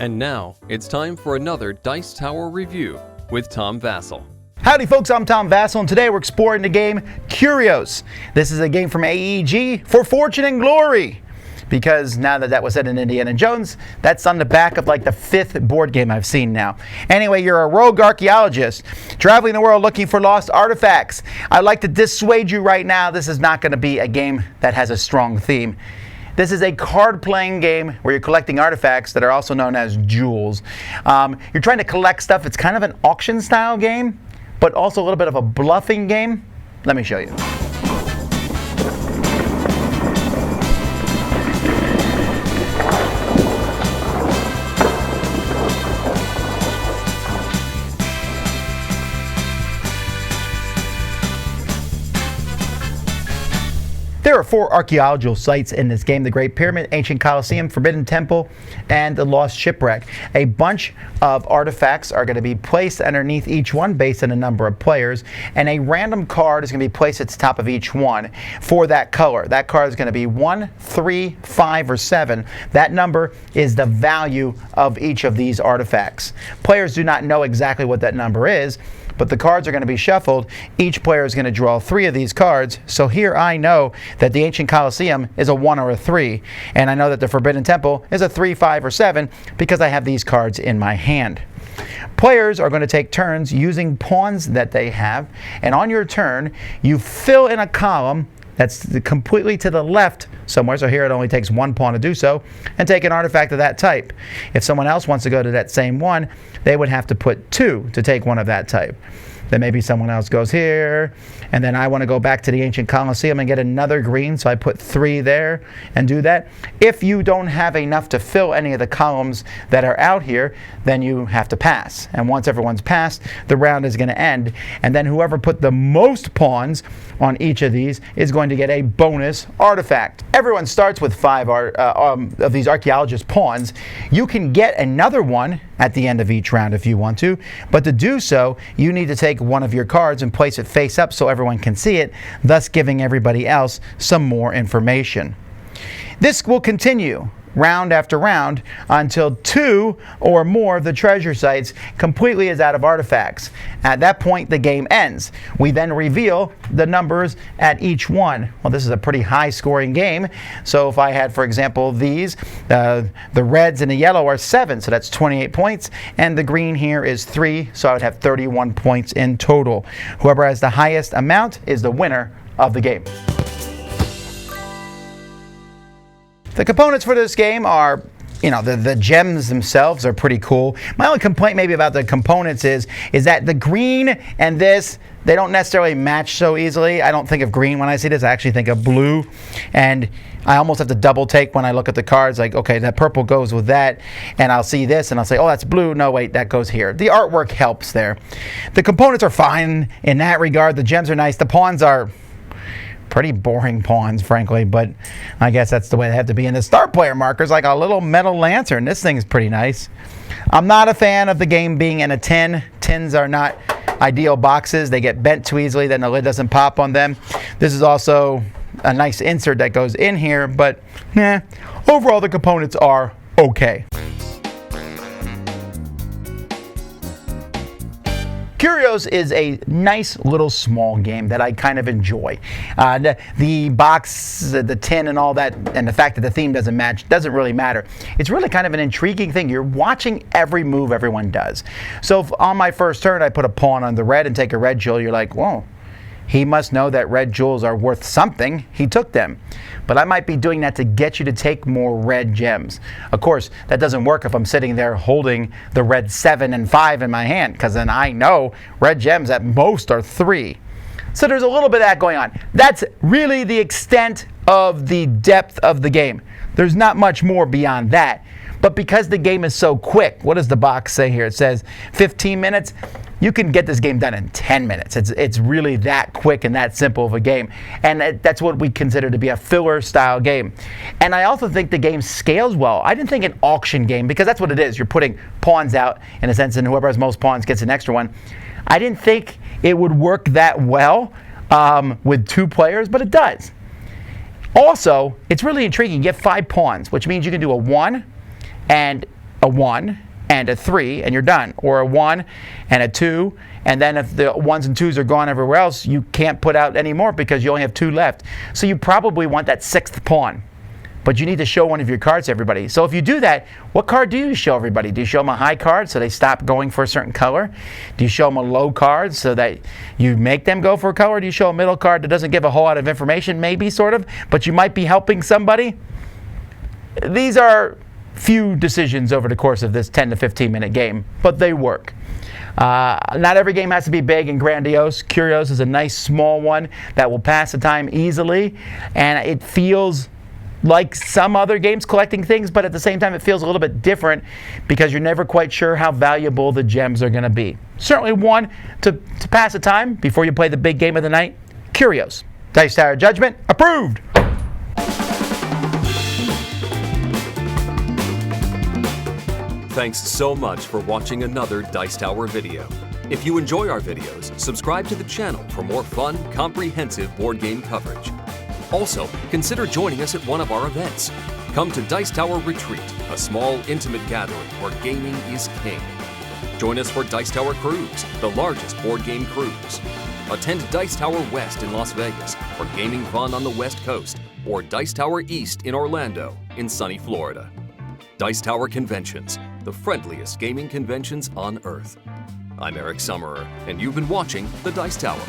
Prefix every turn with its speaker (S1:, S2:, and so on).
S1: And now, it's time for another Dice Tower review with Tom Vasel.
S2: Howdy folks, I'm Tom Vasel, and today we're exploring the game Curios. This is a game from AEG for Fortune and Glory. Because now that was set in Indiana Jones, that's on the back of like the 5th board game I've seen now. Anyway, you're a rogue archaeologist traveling the world looking for lost artifacts. I'd like to dissuade you right now, this is not going to be a game that has a strong theme. This is a card-playing game where you're collecting artifacts that are also known as jewels. You're trying to collect stuff. It's kind of an auction-style game, but also a little bit of a bluffing game. Let me show you. There are 4 archaeological sites in this game: the Great Pyramid, Ancient Colosseum, Forbidden Temple, and the Lost Shipwreck. A bunch of artifacts are going to be placed underneath each one based on the number of players, and a random card is going to be placed at the top of each one for that color. That card is going to be 1, 3, 5, or 7. That number is the value of each of these artifacts. Players do not know exactly what that number is, but the cards are going to be shuffled. Each player is going to draw 3 of these cards. So here I know that the Ancient Colosseum is a 1 or a 3. And I know that the Forbidden Temple is a 3, 5, or 7 because I have these cards in my hand. Players are going to take turns using pawns that they have. And on your turn, you fill in a column that's completely to the left somewhere. So here it only takes 1 pawn to do so, and take an artifact of that type. If someone else wants to go to that same one, they would have to put 2 to take one of that type. Then maybe someone else goes here, and then I want to go back to the Ancient Colosseum and get another green, so I put 3 there and do that. If you don't have enough to fill any of the columns that are out here, then you have to pass. And once everyone's passed, the round is going to end. And then whoever put the most pawns on each of these is going to get a bonus artifact. Everyone starts with 5 of these archaeologist pawns. You can get another one at the end of each round if you want to, but to do so, you need to take one of your cards and place it face up so everyone can see it, thus giving everybody else some more information. This will continue round after round until 2 or more of the treasure sites completely is out of artifacts. At that point, the game ends. We then reveal the numbers at each one. Well, this is a pretty high scoring game. So if I had, for example, these, the reds and the yellow are 7, so that's 28 points, and the green here is 3, so I would have 31 points in total. Whoever has the highest amount is the winner of the game. The components for this game are, the gems themselves are pretty cool. My only complaint maybe about the components is that the green and this, they don't necessarily match so easily. I don't think of green when I see this. I actually think of blue. And I almost have to double take when I look at the cards, like, okay, that purple goes with that. And I'll see this and I'll say, oh, that's blue. No, wait, that goes here. The artwork helps there. The components are fine in that regard. The gems are nice. The pawns are pretty boring pawns, frankly, but I guess that's the way they have to be. And the start player marker's like a little metal lantern. This thing is pretty nice. I'm not a fan of the game being in a tin. Tins are not ideal boxes. They get bent too easily, then the lid doesn't pop on them. This is also a nice insert that goes in here, but overall the components are okay. Curios is a nice little small game that I kind of enjoy. The box, the tin and all that, and the fact that the theme doesn't match doesn't really matter. It's really kind of an intriguing thing. You're watching every move everyone does. So if on my first turn I put a pawn on the red and take a red jewel, you're like, whoa, he must know that red jewels are worth something. He took them. But I might be doing that to get you to take more red gems. Of course, that doesn't work if I'm sitting there holding the red 7 and 5 in my hand, because then I know red gems at most are 3. So there's a little bit of that going on. That's really the extent of the depth of the game. There's not much more beyond that. But because the game is so quick, what does the box say here? It says 15 minutes. You can get this game done in 10 minutes. It's really that quick and that simple of a game. And that's what we consider to be a filler style game. And I also think the game scales well. I didn't think an auction game, because that's what it is. You're putting pawns out in a sense, and whoever has most pawns gets an extra one. I didn't think it would work that well with 2 players, but it does. Also, it's really intriguing. You get 5 pawns, which means you can do a 1, and a 1 and a 3 and you're done, or a 1 and a 2, and then if the 1s and 2s are gone everywhere else, you can't put out any more because you only have 2 left. So you probably want that 6th pawn, but you need to show one of your cards to everybody. So if you do that, what card do you show everybody? Do you show them a high card so they stop going for a certain color? Do you show them a low card so that you make them go for a color? Do you show a middle card that doesn't give a whole lot of information, maybe, sort of, but you might be helping somebody? These are few decisions over the course of this 10 to 15 minute game, but they work. Not every game has to be big and grandiose. Curios is a nice small one that will pass the time easily, and it feels like some other games collecting things, but at the same time it feels a little bit different because you're never quite sure how valuable the gems are going to be. Certainly one to pass the time before you play the big game of the night. Curios. Dice Tower Judgment approved.
S1: Thanks so much for watching another Dice Tower video. If you enjoy our videos, subscribe to the channel for more fun, comprehensive board game coverage. Also, consider joining us at one of our events. Come to Dice Tower Retreat, a small, intimate gathering where gaming is king. Join us for Dice Tower Cruise, the largest board game cruise. Attend Dice Tower West in Las Vegas for gaming fun on the West Coast, or Dice Tower East in Orlando, in sunny Florida. Dice Tower Conventions, the friendliest gaming conventions on Earth. I'm Eric Summerer, and you've been watching The Dice Tower.